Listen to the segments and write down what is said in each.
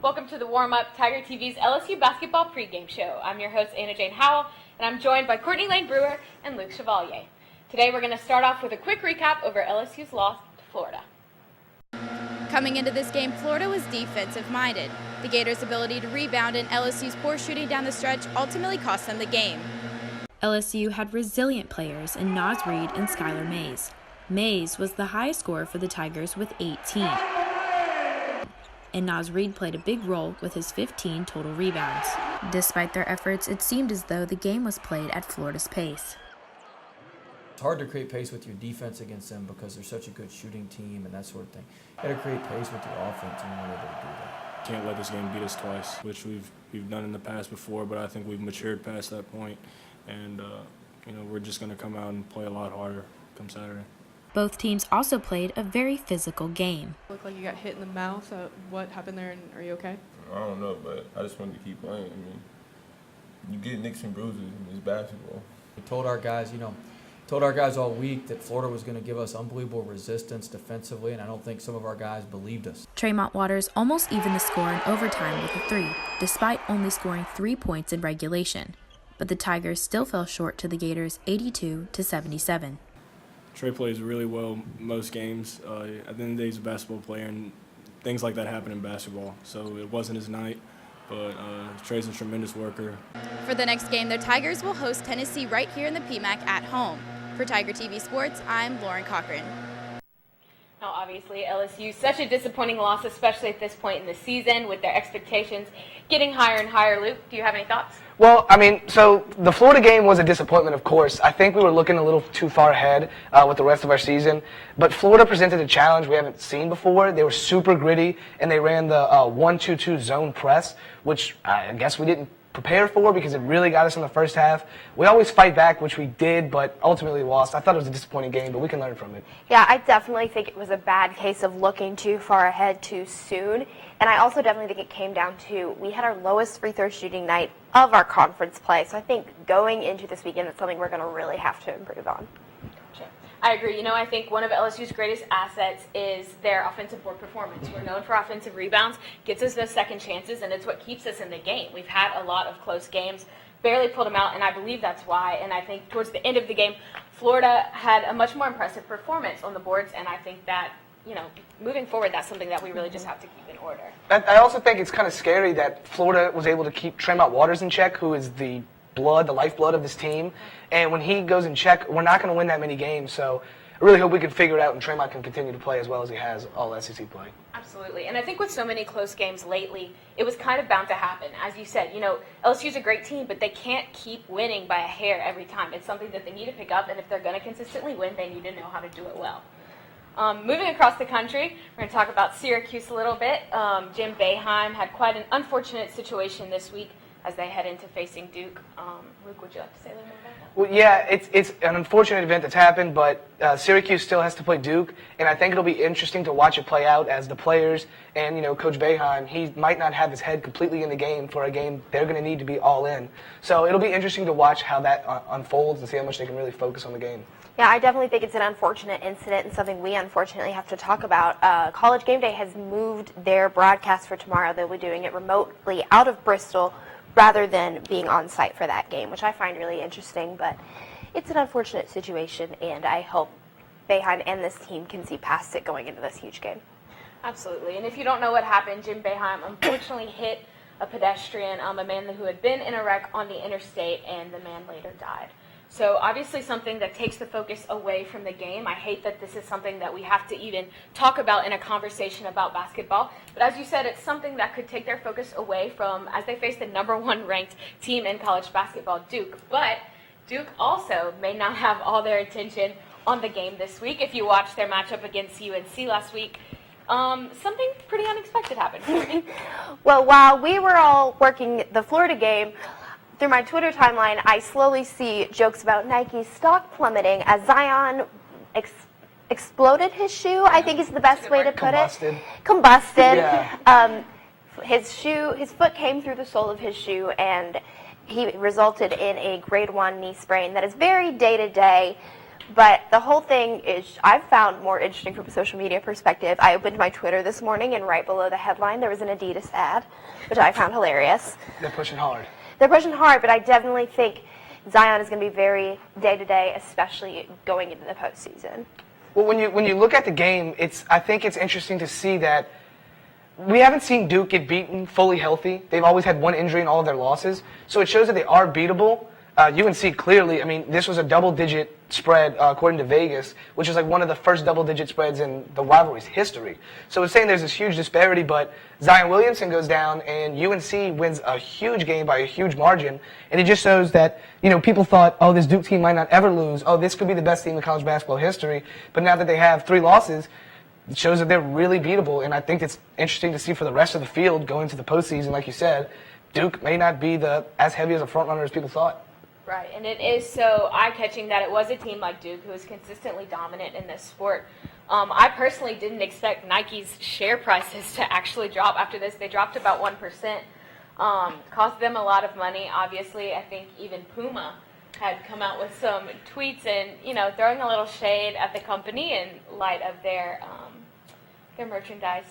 Welcome to the warm-up Tiger TV's LSU basketball pregame show. I'm your host, Anna Jane Howell, and I'm joined by Courtney Layne Brewer and Luke Chevalier. Today we're going to start off with a quick recap over LSU's loss to Florida. Coming into this game, Florida was defensive-minded. The Gators' ability to rebound and LSU's poor shooting down the stretch ultimately cost them the game. LSU had resilient players in Naz Reid and Skylar Mays. Mays was the highest scorer for the Tigers with 18. And Naz Reid played a big role with his 15 total rebounds. Despite their efforts, it seemed as though the game was played at Florida's pace. It's hard to create pace with your defense against them because they're such a good shooting team and that sort of thing. You got to create pace with your offense, and we're able to do that. Can't let this game beat us twice, which we've done in the past before, but I think we've matured past that point, and we're just going to come out and play a lot harder come Saturday. Both teams also played a very physical game. Looked like you got hit in the mouth. What happened there, and are you okay? I don't know, but I just wanted to keep playing. I mean, you get nicks and bruises in this basketball. We told our guys all week that Florida was going to give us unbelievable resistance defensively, and I don't think some of our guys believed us. Tremont Waters almost evened the score in overtime with a three, despite only scoring 3 points in regulation. But the Tigers still fell short to the Gators 82-77. Trey plays really well most games. At the end of the day, he's a basketball player, and things like that happen in basketball. So it wasn't his night, but Trey's a tremendous worker. For the next game, the Tigers will host Tennessee right here in the PMAC at home. For Tiger TV Sports, I'm Lauren Cochran. Now, obviously, LSU, such a disappointing loss, especially at this point in the season, with their expectations getting higher and higher. Luke, do you have any thoughts? Well, so the Florida game was a disappointment, of course. I think we were looking a little too far ahead with the rest of our season. But Florida presented a challenge we haven't seen before. They were super gritty, and they ran the 1-2-2 zone press, which I guess we didn't prepare for because it really got us in the first half. We always fight back, which we did, but ultimately lost. I thought it was a disappointing game, but we can learn from it. Yeah, I definitely think it was a bad case of looking too far ahead too soon. And I also definitely think it came down to we had our lowest free throw shooting night of our conference play. So I think going into this weekend, it's something we're going to really have to improve on. I agree. I think one of LSU's greatest assets is their offensive board performance. We're known for offensive rebounds, gets us those second chances, and it's what keeps us in the game. We've had a lot of close games, barely pulled them out, and I believe that's why. And I think towards the end of the game, Florida had a much more impressive performance on the boards, and I think that, moving forward, that's something that we really just have to keep in order. I also think it's kind of scary that Florida was able to keep Tremont Waters in check, who is the lifeblood of this team. And when he goes in check, we're not going to win that many games. So I really hope we can figure it out and Tremont can continue to play as well as he has all SEC play. Absolutely. And I think with so many close games lately, it was kind of bound to happen. As you said, LSU's a great team, but they can't keep winning by a hair every time. It's something that they need to pick up, and if they're going to consistently win, they need to know how to do it well. Moving across the country, we're going to talk about Syracuse a little bit. Jim Boeheim had quite an unfortunate situation this week as they head into facing Duke. Luke, would you like to say a little more about that? Well, yeah, it's an unfortunate event that's happened, but Syracuse still has to play Duke, and I think it'll be interesting to watch it play out as the players and, Coach Boeheim, he might not have his head completely in the game for a game they're going to need to be all in. So it'll be interesting to watch how that unfolds and see how much they can really focus on the game. Yeah, I definitely think it's an unfortunate incident and something we unfortunately have to talk about. College Game Day has moved their broadcast for tomorrow. They'll be doing it remotely out of Bristol rather than being on site for that game, which I find really interesting. But it's an unfortunate situation, and I hope Boeheim and this team can see past it going into this huge game. Absolutely. And if you don't know what happened, Jim Boeheim unfortunately hit a pedestrian, a man who had been in a wreck on the interstate, and the man later died. So obviously something that takes the focus away from the game. I hate that this is something that we have to even talk about in a conversation about basketball. But as you said, it's something that could take their focus away from as they face the #1 ranked team in college basketball, Duke. But Duke also may not have all their attention on the game this week. If you watched their matchup against UNC last week, something pretty unexpected happened. Well, while we were all working the Florida game, through my Twitter timeline, I slowly see jokes about Nike's stock plummeting as Zion exploded his shoe, I think is the best way to put it. Combusted. Yeah. His foot came through the sole of his shoe, and he resulted in a grade 1 knee sprain that is very day-to-day. But the whole thing is, I've found more interesting from a social media perspective. I opened my Twitter this morning, and right below the headline, there was an Adidas ad, which I found hilarious. They're pushing hard. They're pushing hard, but I definitely think Zion is going to be very day-to-day, especially going into the postseason. Well, when you look at the game, I think it's interesting to see that we haven't seen Duke get beaten fully healthy. They've always had one injury in all of their losses. So it shows that they are beatable. UNC clearly, I mean, this was a double-digit spread according to Vegas, which is like one of the first double-digit spreads in the rivalry's history. So it's saying there's this huge disparity, but Zion Williamson goes down and UNC wins a huge game by a huge margin. And it just shows that, people thought, oh, this Duke team might not ever lose. Oh, this could be the best team in college basketball history. But now that they have 3 losses, it shows that they're really beatable. And I think it's interesting to see for the rest of the field going to the postseason, like you said, Duke may not be as heavy as a front runner as people thought. Right, and it is so eye-catching that it was a team like Duke who was consistently dominant in this sport. I personally didn't expect Nike's share prices to actually drop after this. They dropped about 1%. Cost them a lot of money, obviously. I think even Puma had come out with some tweets and, throwing a little shade at the company in light of their merchandise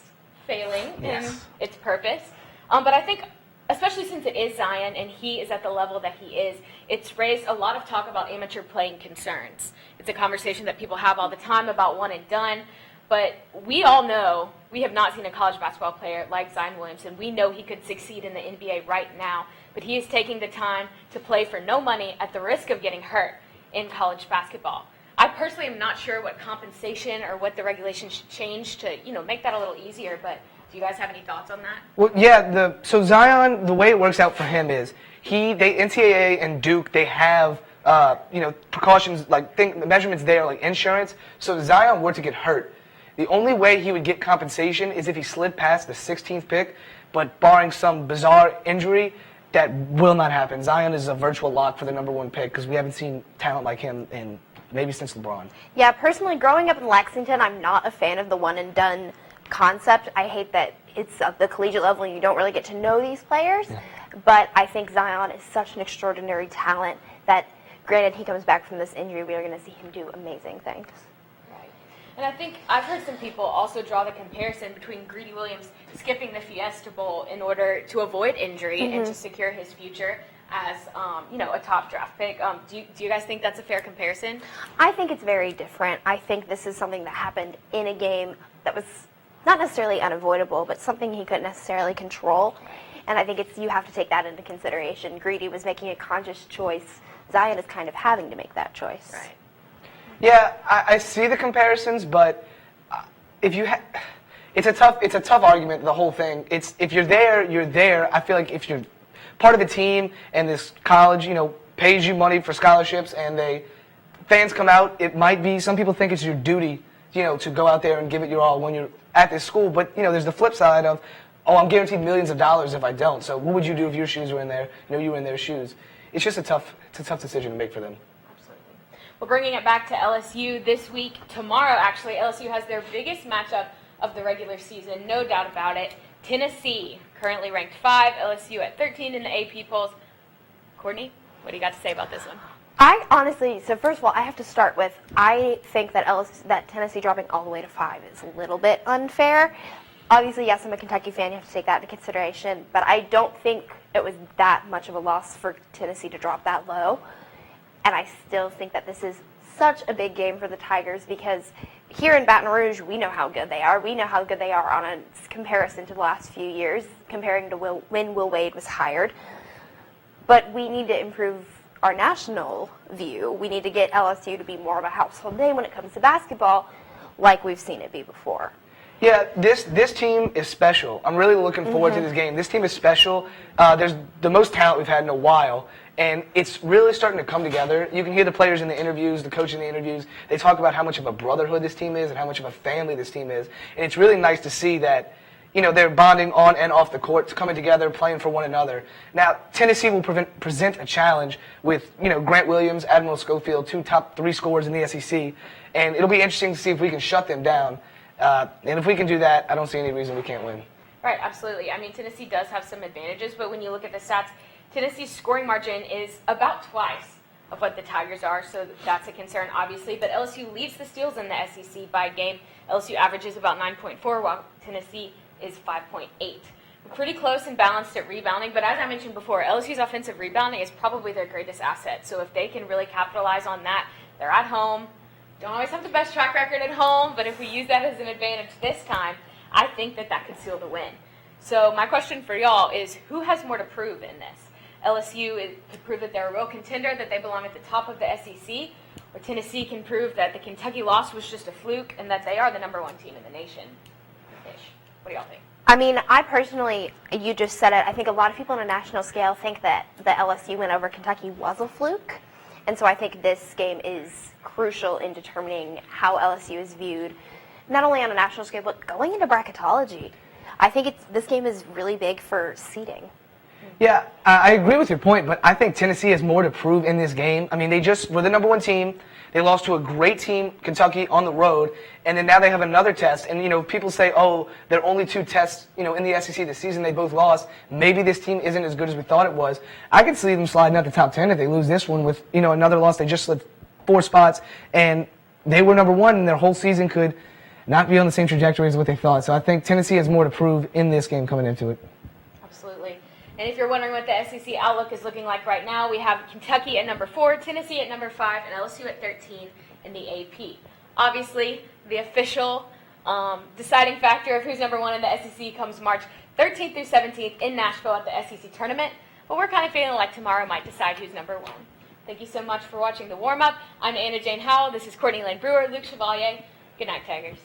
failing in its purpose. But I think, especially since it is Zion and he is at the level that he is, it's raised a lot of talk about amateur playing concerns. It's a conversation that people have all the time about one and done, but we all know we have not seen a college basketball player like Zion Williamson. We know he could succeed in the NBA right now, but he is taking the time to play for no money at the risk of getting hurt in college basketball. I personally am not sure what compensation or what the regulations should change to, make that a little easier, but do you guys have any thoughts on that? Well, yeah. So Zion, the way it works out for him is NCAA and Duke, they have precautions the measurements there like insurance. So if Zion were to get hurt, the only way he would get compensation is if he slid past the 16th pick. But barring some bizarre injury, that will not happen. Zion is a virtual lock for the number 1 pick because we haven't seen talent like him in maybe since LeBron. Yeah, personally, growing up in Lexington, I'm not a fan of the one and done concept. I hate that it's at the collegiate level and you don't really get to know these players. Yeah. But I think Zion is such an extraordinary talent that, granted, he comes back from this injury, we are going to see him do amazing things. Right. And I think I've heard some people also draw the comparison between Greedy Williams skipping the Fiesta Bowl in order to avoid injury and to secure his future as a top draft pick. Do you guys think that's a fair comparison? I think it's very different. I think this is something that happened in a game that was not necessarily unavoidable, but something he couldn't necessarily control. And I think you have to take that into consideration. Greedy was making a conscious choice. Zion is kind of having to make that choice. Right. Yeah, I see the comparisons, but if you it's a tough argument. The whole thing. If you're there, you're there. I feel like if you're part of a team and this college, pays you money for scholarships, and fans come out, it might be. Some people think it's your duty, to go out there and give it your all when you're at this school. But there's the flip side of, I'm guaranteed millions of dollars if I don't. So what would you do if your shoes were in there? You were in their shoes. It's just a tough decision to make for them. Absolutely. Well, bringing it back to LSU this week, tomorrow actually, LSU has their biggest matchup of the regular season, no doubt about it. Tennessee, currently ranked 5, LSU at 13 in the AP polls. Courtney, what do you got to say about this one? I honestly, so first of all, I have to start with, I think that Tennessee dropping all the way to 5 is a little bit unfair. Obviously, yes, I'm a Kentucky fan. You have to take that into consideration. But I don't think it was that much of a loss for Tennessee to drop that low. And I still think that this is such a big game for the Tigers because here in Baton Rouge, we know how good they are. We know how good they are on a comparison to the last few years, comparing to when Will Wade was hired. But we need to improve our national view. We need to get LSU to be more of a household name when it comes to basketball, like we've seen it be before. Yeah, this team is special. I'm really looking forward to this game. This team is special. There's the most talent we've had in a while, and it's really starting to come together. You can hear the players in the interviews, the coach in the interviews. They talk about how much of a brotherhood this team is and how much of a family this team is. And it's really nice to see that, they're bonding on and off the court, coming together, playing for one another. Now, Tennessee will present a challenge with, Grant Williams, Admiral Schofield, 2 top 3 scorers in the SEC. And it'll be interesting to see if we can shut them down. And if we can do that, I don't see any reason we can't win. Right, absolutely. I mean, Tennessee does have some advantages, but when you look at the stats, Tennessee's scoring margin is about twice of what the Tigers are, so that's a concern, obviously. But LSU leads the steals in the SEC by game. LSU averages about 9.4, while Tennessee is 5.8. We're pretty close and balanced at rebounding, but as I mentioned before, LSU's offensive rebounding is probably their greatest asset. So if they can really capitalize on that, they're at home. Don't always have the best track record at home, but if we use that as an advantage this time, I think that could seal the win. So my question for y'all is, who has more to prove in this? LSU can prove that they're a real contender, that they belong at the top of the SEC, or Tennessee can prove that the Kentucky loss was just a fluke and that they are the #1 team in the nation. What do y'all think? I mean, I personally, you just said it, I think a lot of people on a national scale think that the LSU win over Kentucky was a fluke. And so I think this game is crucial in determining how LSU is viewed, not only on a national scale, but going into bracketology. I think this game is really big for seeding. Yeah, I agree with your point, but I think Tennessee has more to prove in this game. I mean, they just were the #1 team. They lost to a great team, Kentucky, on the road, and then now they have another test. And, people say, oh, there are only 2 tests, in the SEC this season. They both lost. Maybe this team isn't as good as we thought it was. I could see them sliding out the top 10 if they lose this one with, another loss. They just slipped 4 spots, and they were #1, and their whole season could not be on the same trajectory as what they thought. So I think Tennessee has more to prove in this game coming into it. Absolutely. And if you're wondering what the SEC outlook is looking like right now, we have Kentucky at #4, Tennessee at #5, and LSU at 13 in the AP. Obviously, the official deciding factor of who's #1 in the SEC comes March 13th through 17th in Nashville at the SEC tournament. But we're kind of feeling like tomorrow might decide who's #1. Thank you so much for watching the warm-up. I'm Anna Jane Howell. This is Courtney Layne Brewer, Luke Chevalier. Good night, Tigers.